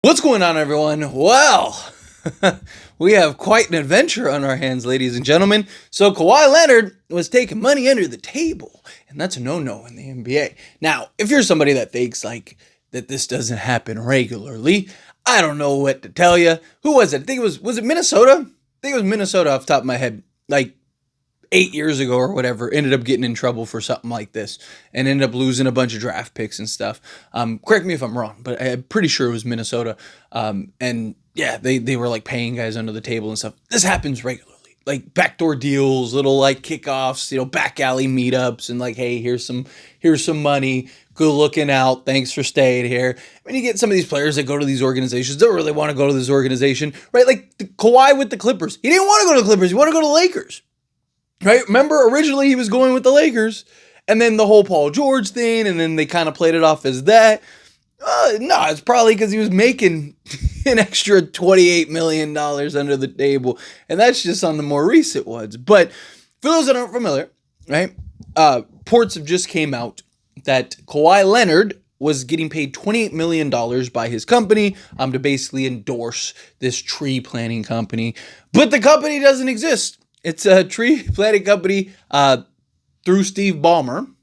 What's going on, everyone? Well, we have quite an adventure on our hands, ladies and gentlemen. So, Kawhi Leonard was taking money under the table, and that's a no-no in the NBA. Now, if you're somebody that thinks that this doesn't happen regularly, I don't know what to tell you. Who was it? I think it was it Minnesota? I think it was Minnesota off the top of my head. Like 8 years ago or whatever, ended up getting in trouble for something like this and ended up losing a bunch of draft picks and stuff. Correct me if I'm wrong, but I'm pretty sure it was Minnesota. And yeah, they were like paying guys under the table and stuff. This happens regularly. Like backdoor deals, little like kickoffs, back alley meetups, and like, hey, here's some money. Good looking out. Thanks for staying here. When you get some of these players that go to these organizations, don't really want to go to this organization, right? Like Kawhi with the Clippers. He didn't want to go to the Clippers. He wanted to go to the Lakers. Right? Remember, originally he was going with the Lakers, and then the whole Paul George thing, and then they kind of played it off as that. No, it's probably because he was making an extra $28 million under the table, and that's just on the more recent ones. But for those that aren't familiar, right, reports have just came out that Kawhi Leonard was getting paid $28 million by his company to basically endorse this tree planting company. But the company doesn't exist. It's a tree planting company through Steve Ballmer.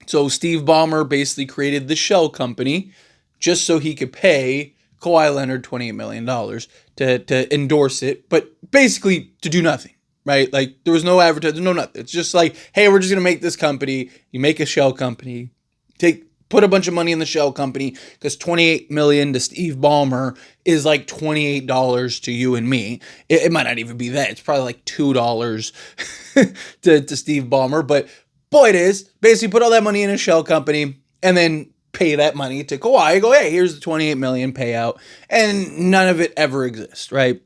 So Steve Ballmer basically created the shell company just so he could pay Kawhi Leonard $28 million to endorse it, but basically to do nothing, right? Like there was no advertising, no nothing. It's just like, hey, we're just going to make this company. You make a shell company, put a bunch of money in the shell company because $28 million to Steve Ballmer is like $28 to you and me. It might not even be that. It's probably like $2 to Steve Ballmer. But boy, it is. Basically put all that money in a shell company and then pay that money to Kawhi. Go, hey, here's the $28 million payout. And none of it ever exists, right?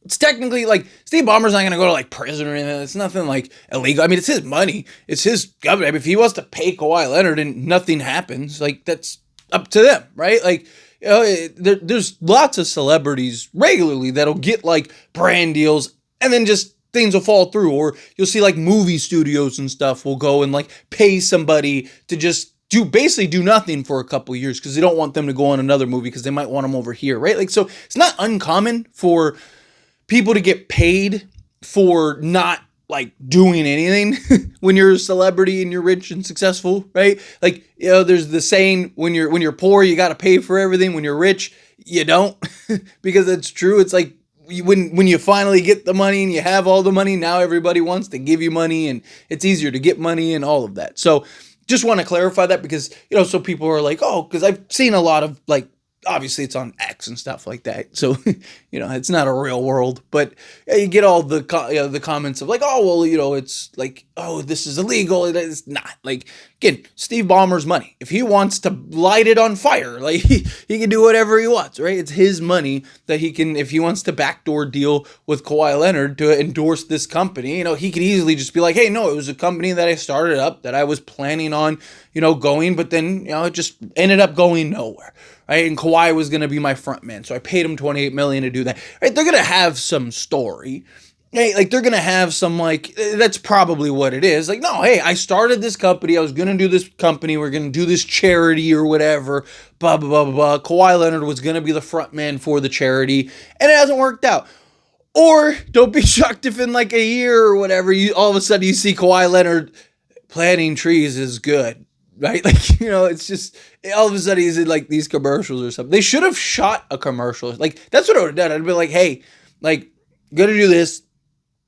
It's technically like Steve Ballmer's not going to go to like prison or anything. It's nothing like illegal. I mean, it's his money. It's his government. I mean, if he wants to pay Kawhi Leonard and nothing happens, like that's up to them, right? Like, there's lots of celebrities regularly that'll get like brand deals and then just things will fall through. Or you'll see like movie studios and stuff will go and like pay somebody to just basically do nothing for a couple years because they don't want them to go on another movie because they might want them over here, right? Like, so it's not uncommon for people to get paid for not like doing anything when you're a celebrity and you're rich and successful, right? Like, there's the saying, when you're poor, you got to pay for everything. When you're rich, you don't, because it's true. It's like when you finally get the money and you have all the money, now everybody wants to give you money and it's easier to get money and all of that. So just want to clarify that because, so people are like, oh, because I've seen a lot of like, obviously it's on X and stuff like that. So, it's not a real world, but you get all the the comments of like, oh, well, it's like, oh, this is illegal. It's not. Like, again, Steve Ballmer's money. If he wants to light it on fire, like he can do whatever he wants, right? It's his money that he can, if he wants to backdoor deal with Kawhi Leonard to endorse this company, he could easily just be like, hey, no, it was a company that I started up that I was planning on, going, but then, it just ended up going nowhere. Right, and Kawhi was going to be my front man, so I paid him $28 million to do that. Right, they're going to have some story. Hey, like they're going to have some that's probably what it is. Like, no, hey, I started this company. I was going to do this company. We're going to do this charity or whatever. Blah blah blah blah blah. Kawhi Leonard was going to be the front man for the charity, and it hasn't worked out. Or don't be shocked if in like a year or whatever, all of a sudden you see Kawhi Leonard planting trees is good. Right? Like, it's just all of a sudden he's in like these commercials or something. They should have shot a commercial. Like, that's what I would have done. I'd be like, hey, like, gonna do this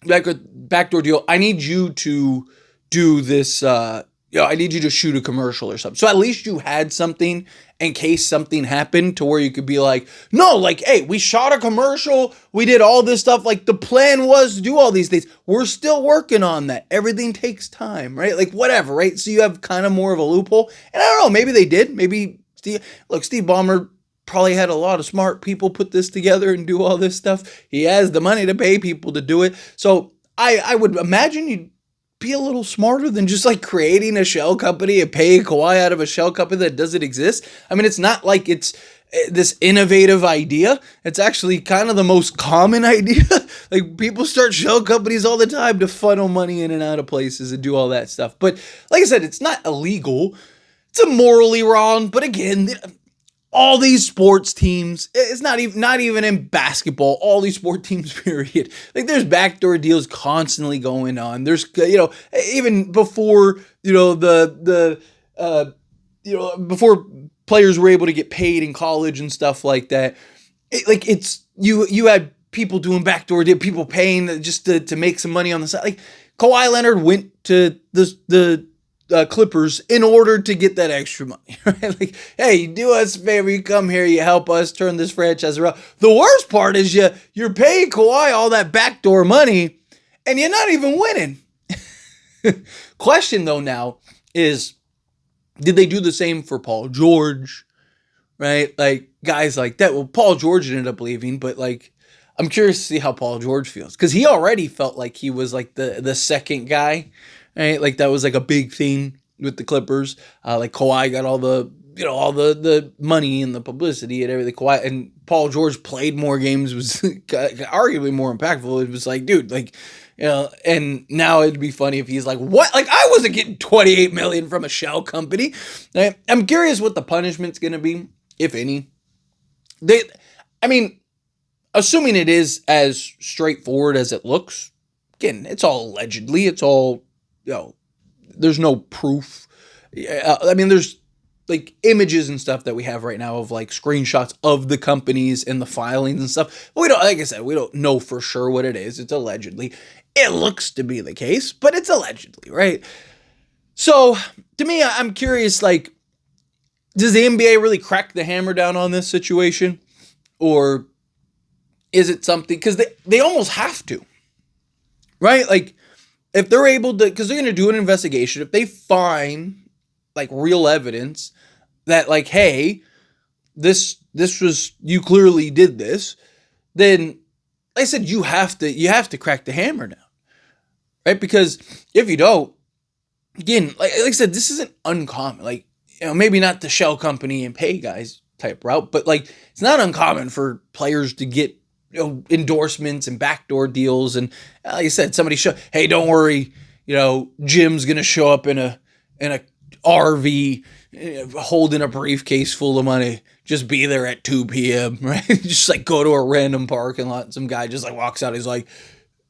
backdoor deal. I need you to do this. I need you to shoot a commercial or something. So at least you had something in case something happened to where you could be like, no, like, hey, we shot a commercial. We did all this stuff. Like the plan was to do all these things. We're still working on that. Everything takes time, right? Like whatever, right? So you have kind of more of a loophole. And I don't know, maybe they did. Maybe Steve Ballmer probably had a lot of smart people put this together and do all this stuff. He has the money to pay people to do it. So I would imagine you'd be a little smarter than just like creating a shell company and paying Kawhi out of a shell company that doesn't exist. I mean, it's not like it's this innovative idea. It's actually kind of the most common idea. Like people start shell companies all the time to funnel money in and out of places and do all that stuff. But like I said, it's not illegal. It's immorally wrong. But again, all these sports teams, it's not even in basketball, all these sport teams, period. Like, there's backdoor deals constantly going on. There's, even before, before players were able to get paid in college and stuff like that. You had people doing backdoor deals, people paying just to make some money on the side. Like, Kawhi Leonard went to the Clippers in order to get that extra money, right? Like, hey, you do us a favor, you come here, you help us turn this franchise around. The worst part is you're paying Kawhi all that backdoor money, and you're not even winning. Question, though, now is, did they do the same for Paul George, right? Like, guys like that. Well, Paul George ended up leaving, but, like, I'm curious to see how Paul George feels, because he already felt like he was, like, the second guy, right? Like, that was like a big thing with the Clippers. Like, Kawhi got all the money and the publicity and everything. Kawhi and Paul George played more games, was arguably more impactful. It was like, dude, like, and now it'd be funny if he's like, what? Like, I wasn't getting $28 million from a shell company. I'm curious what the punishment's going to be, if any. Assuming it is as straightforward as it looks. Again, it's all allegedly. It's all, there's no proof. There's like images and stuff that we have right now of like screenshots of the companies and the filings and stuff. We don't, like I said, we don't know for sure what it is. It's allegedly. It looks to be the case, but it's allegedly, right? So to me, I'm curious, like, does the NBA really crack the hammer down on this situation? Or is it something, because they almost have to, right? Like, if they're able to, because they're going to do an investigation, if they find like real evidence that, like, hey, this was, you clearly did this, then, like I said, you have to crack the hammer down, right? Because if you don't, again, like I said, this isn't uncommon. Like, maybe not the shell company and pay guys type route, but like, it's not uncommon for players to get endorsements and backdoor deals. And like I said, somebody hey, don't worry, Jim's gonna show up in a RV holding a briefcase full of money. Just be there at 2 p.m. right? Just like go to a random parking lot and some guy just like walks out. He's like,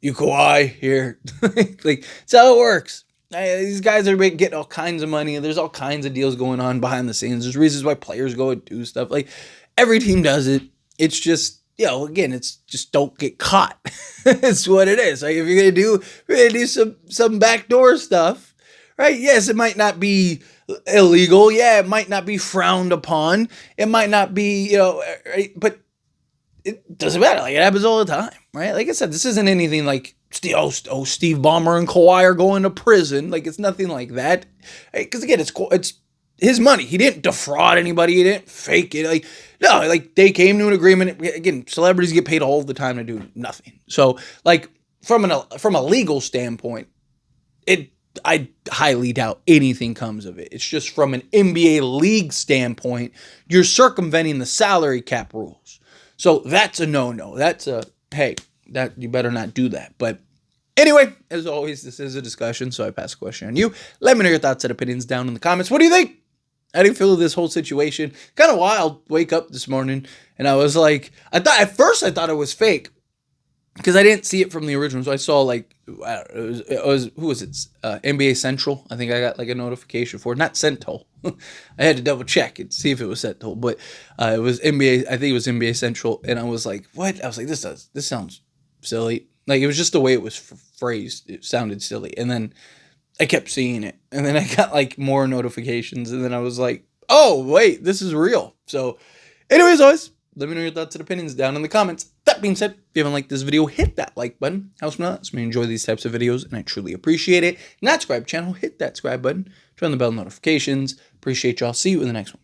"You Kawhi here?" Like, that's how it works. These guys are getting all kinds of money. There's all kinds of deals going on behind the scenes. There's reasons why players go and do stuff. Like, every team does it. It's just, again, it's just don't get caught. It's what it is. Like, if you're gonna do some backdoor stuff, right? Yes, it might not be illegal. Yeah, it might not be frowned upon. It might not be, right? But it doesn't matter. Like, it happens all the time, right? Like I said, this isn't anything like, Steve Ballmer and Kawhi are going to prison. Like, it's nothing like that. Because again, it's his money. He didn't defraud anybody. He didn't fake it. Like, no, like, they came to an agreement. Again, celebrities get paid all the time to do nothing. So, like, from a legal standpoint, I highly doubt anything comes of it. It's just from an NBA league standpoint, you're circumventing the salary cap rules. So that's a no-no. That's hey, that you better not do that. But anyway, as always, this is a discussion, so I pass the question on you. Let me know your thoughts and opinions down in the comments. What do you think? How do you feel of this whole situation? Kind of wild. Wake up this morning and I was like, at first I thought it was fake because I didn't see it from the original. So I saw like, it was who was it? NBA Central. I think I got like a notification for it. Not Central. I had to double check and see if it was Central, but it was NBA. I think it was NBA Central, and I was like, what? I was like, this sounds silly. Like, it was just the way it was phrased. It sounded silly, and then I kept seeing it, and then I got like more notifications, and then I was like, oh wait, this is real. So, anyways, always, let me know your thoughts and opinions down in the comments. That being said, if you haven't liked this video, hit that like button. Helps me out. Helps me enjoy these types of videos, and I truly appreciate it. Not subscribe channel, hit that subscribe button. Turn on the bell notifications. Appreciate y'all. See you in the next one.